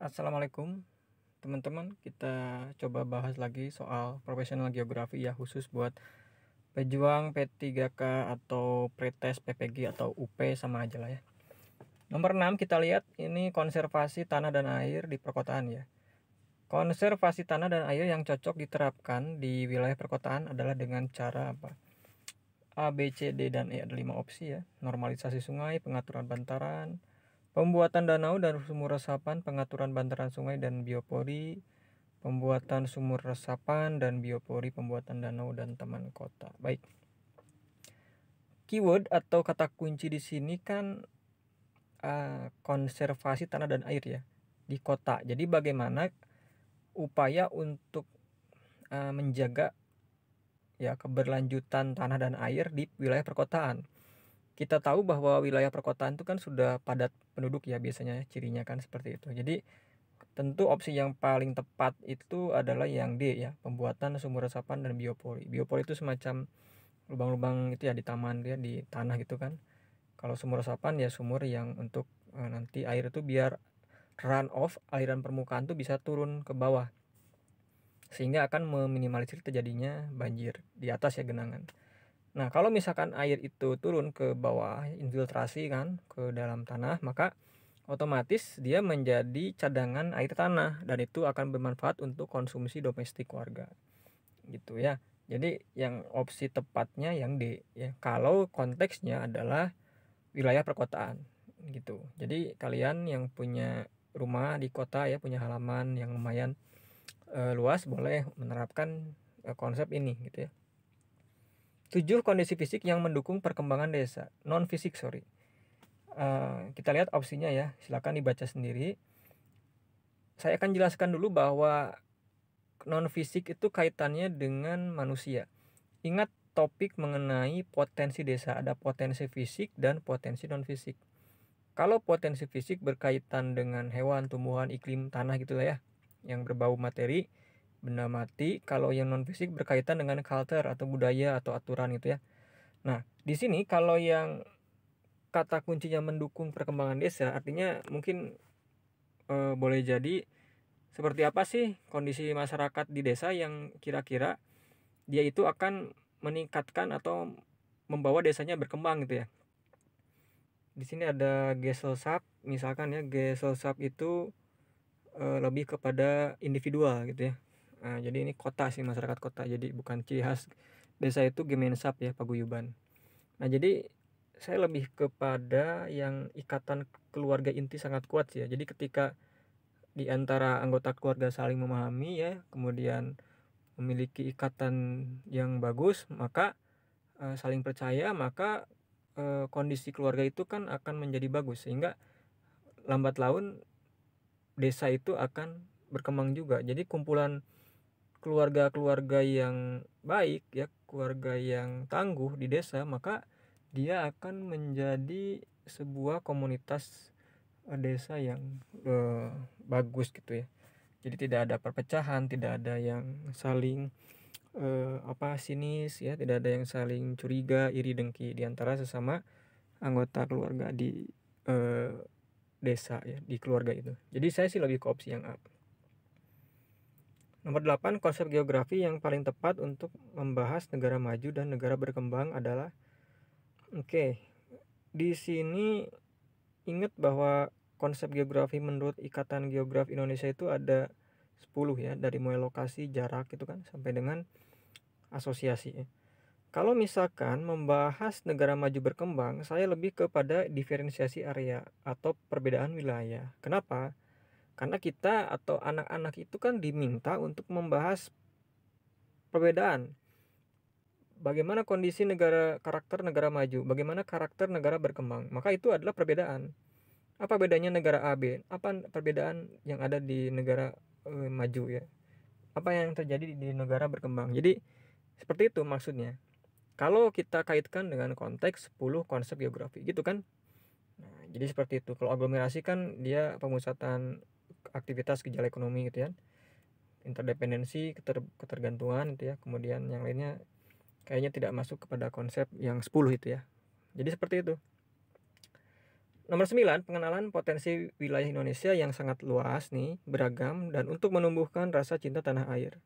Assalamualaikum teman-teman, kita coba bahas lagi soal profesional geografi ya, khusus buat pejuang P3K atau pretest PPG atau UP sama aja lah ya. Nomor 6 kita lihat ini konservasi tanah dan air di perkotaan ya. Konservasi tanah dan air yang cocok diterapkan di wilayah perkotaan adalah dengan cara apa? A, B, C, D, dan E, ada 5 opsi ya. Normalisasi sungai, pengaturan bantaran, pembuatan danau dan sumur resapan, pengaturan bantaran sungai dan biopori, pembuatan sumur resapan dan biopori, pembuatan danau dan taman kota. Baik. Keyword atau kata kunci di sini kan konservasi tanah dan air ya di kota. Jadi bagaimana upaya untuk menjaga ya keberlanjutan tanah dan air di wilayah perkotaan. Kita tahu bahwa wilayah perkotaan itu kan sudah padat penduduk ya, biasanya cirinya kan seperti itu. Jadi tentu opsi yang paling tepat itu adalah yang D ya, pembuatan sumur resapan dan biopori. Biopori itu semacam lubang-lubang itu ya di taman ya, di tanah gitu kan. Kalau sumur resapan ya sumur yang untuk nanti air itu biar run off, aliran permukaan tuh bisa turun ke bawah, sehingga akan meminimalisir terjadinya banjir di atas ya, genangan. Nah, kalau misalkan air itu turun ke bawah, infiltrasi kan ke dalam tanah, maka otomatis dia menjadi cadangan air tanah dan itu akan bermanfaat untuk konsumsi domestik warga. Gitu ya. Jadi yang opsi tepatnya yang D ya. Kalau konteksnya adalah wilayah perkotaan gitu. Jadi kalian yang punya rumah di kota ya, punya halaman yang lumayan luas, boleh menerapkan konsep ini gitu ya. 7 kondisi fisik yang mendukung perkembangan desa. Non fisik, sorry. Kita lihat opsinya ya, silakan dibaca sendiri. Saya akan jelaskan dulu bahwa non fisik itu kaitannya dengan manusia. Ingat topik mengenai potensi desa, ada potensi fisik dan potensi non fisik. Kalau potensi fisik berkaitan dengan hewan, tumbuhan, iklim, tanah gitu lah ya, yang berbau materi, benda mati. Kalau yang non fisik berkaitan dengan culture atau budaya atau aturan gitu ya. Nah, di sini kalau yang kata kuncinya mendukung perkembangan desa, artinya mungkin boleh jadi seperti apa sih kondisi masyarakat di desa yang kira-kira dia itu akan meningkatkan atau membawa desanya berkembang gitu ya. Di sini ada Gesellschaft, misalkan ya, Gesellschaft itu lebih kepada individual gitu ya. Nah, jadi ini kota sih, masyarakat kota. Jadi bukan ciri khas desa itu Gemeinschaft ya, paguyuban. Nah, jadi saya lebih kepada yang ikatan keluarga inti sangat kuat sih ya. Jadi ketika di antara anggota keluarga saling memahami ya, kemudian memiliki ikatan yang bagus, maka saling percaya, maka kondisi keluarga itu kan akan menjadi bagus, sehingga lambat laun desa itu akan berkembang juga. Jadi kumpulan keluarga-keluarga yang baik ya, keluarga yang tangguh di desa, maka dia akan menjadi sebuah komunitas desa yang bagus gitu ya. Jadi tidak ada perpecahan, tidak ada yang saling sinis ya, tidak ada yang saling curiga, iri dengki di antara sesama anggota keluarga di eh, desa ya, di keluarga itu. Jadi saya sih lebih ke opsi yang A. Nomor 8, konsep geografi yang paling tepat untuk membahas negara maju dan negara berkembang adalah di sini ingat bahwa konsep geografi menurut Ikatan Geografi Indonesia itu ada 10 ya, dari mulai lokasi, jarak itu kan sampai dengan asosiasi ya. Kalau misalkan membahas negara maju berkembang, saya lebih kepada diferensiasi area atau perbedaan wilayah. Kenapa? Karena kita atau anak-anak itu kan diminta untuk membahas perbedaan. Bagaimana kondisi karakter negara maju, bagaimana karakter negara berkembang. Maka itu adalah perbedaan. Apa bedanya negara A, B? Apa perbedaan yang ada di negara maju ya? Apa yang terjadi di negara berkembang? Jadi seperti itu maksudnya. Kalau kita kaitkan dengan konteks 10 konsep geografi gitu kan. Nah, jadi seperti itu. Kalau aglomerasi kan dia pemusatan aktivitas gejala ekonomi gitu ya. Interdependensi, ketergantungan gitu ya. Kemudian yang lainnya kayaknya tidak masuk kepada konsep yang 10 itu ya. Jadi seperti itu. Nomor 9, pengenalan potensi wilayah Indonesia yang sangat luas nih, beragam, dan untuk menumbuhkan rasa cinta tanah air.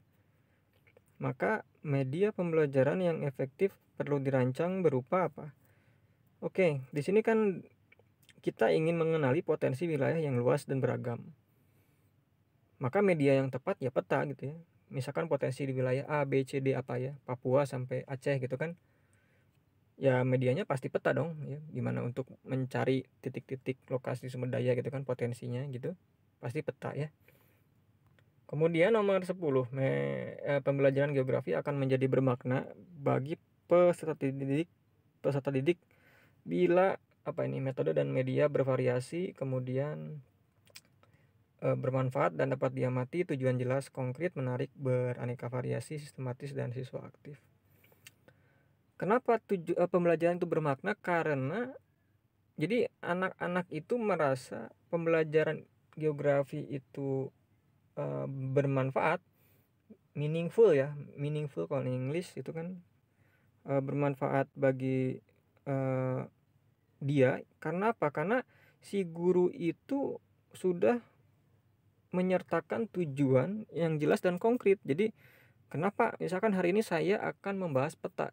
Maka media pembelajaran yang efektif perlu dirancang berupa apa? Oke, di sini kan kita ingin mengenali potensi wilayah yang luas dan beragam. Maka media yang tepat ya peta gitu ya. Misalkan potensi di wilayah A, B, C, D apa ya, Papua sampai Aceh gitu kan. Ya medianya pasti peta dong ya, gimana untuk mencari titik-titik lokasi sumber daya gitu kan, potensinya gitu pasti peta ya. Kemudian nomor 10, pembelajaran geografi akan menjadi bermakna bagi peserta didik bila metode dan media bervariasi, kemudian bermanfaat dan dapat diamati, tujuan jelas, konkret, menarik, beraneka variasi, sistematis, dan siswa aktif. Kenapa pembelajaran itu bermakna? Karena jadi anak-anak itu merasa pembelajaran geografi itu bermanfaat, meaningful ya, meaningful kalau in English itu kan bermanfaat bagi dia. Karena apa? Karena si guru itu sudah menyertakan tujuan yang jelas dan konkret. Jadi kenapa misalkan hari ini saya akan membahas peta.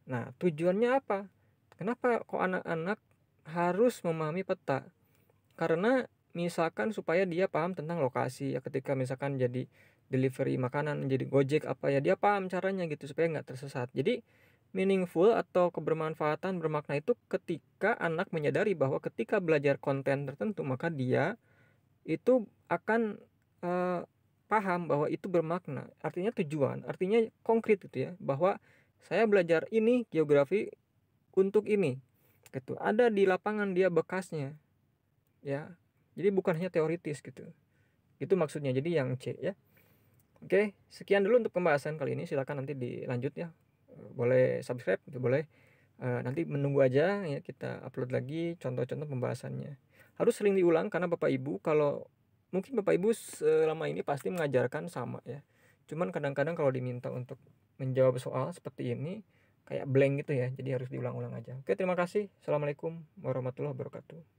Nah, tujuannya apa? Kenapa kok anak-anak harus memahami peta? Karena misalkan supaya dia paham tentang lokasi ya, ketika misalkan jadi delivery makanan, jadi Gojek apa ya, dia paham caranya gitu supaya nggak tersesat. Jadi meaningful atau kebermanfaatan bermakna itu ketika anak menyadari bahwa ketika belajar konten tertentu maka dia itu akan paham bahwa itu bermakna, artinya tujuan, artinya konkret gitu ya, bahwa saya belajar ini geografi untuk ini gitu, ada di lapangan dia bekasnya ya, jadi bukan hanya teoritis gitu, itu maksudnya. Jadi yang C ya. Oke, sekian dulu untuk pembahasan kali ini, silakan nanti dilanjut ya, boleh subscribe, boleh nanti menunggu aja ya, kita upload lagi contoh-contoh pembahasannya. Harus sering diulang karena Bapak Ibu, kalau mungkin Bapak Ibu selama ini pasti mengajarkan sama ya, cuman kadang-kadang kalau diminta untuk menjawab soal seperti ini kayak blank gitu ya, jadi harus diulang-ulang aja. Oke, terima kasih. Assalamualaikum warahmatullahi wabarakatuh.